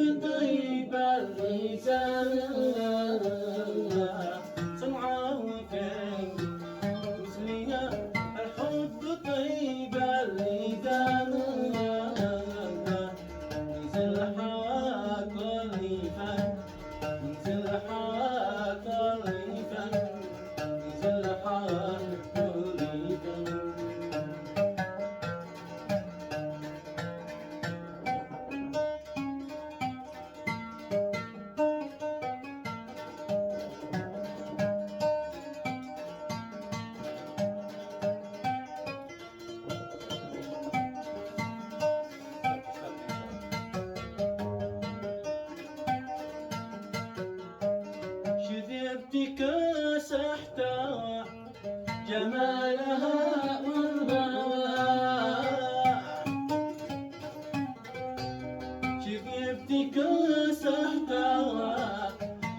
بطيب اللسان سمعة وكان مسلية الحب طيب اللسان مثل حواك الريفان مثل حواك الريفان مثل حواك الريفان شذبتك سحتوى جمالها والغوى شذبتك سحتوى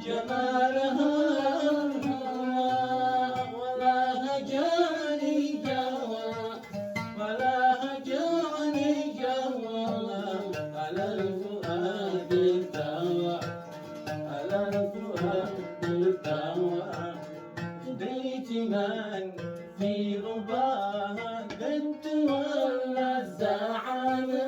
جمالها والغوى ولا هجاني جوى ولا هجاني جوى على الفؤاد الدوى على الفؤاد الدوى بيت من في رباها قد تولى الزعامة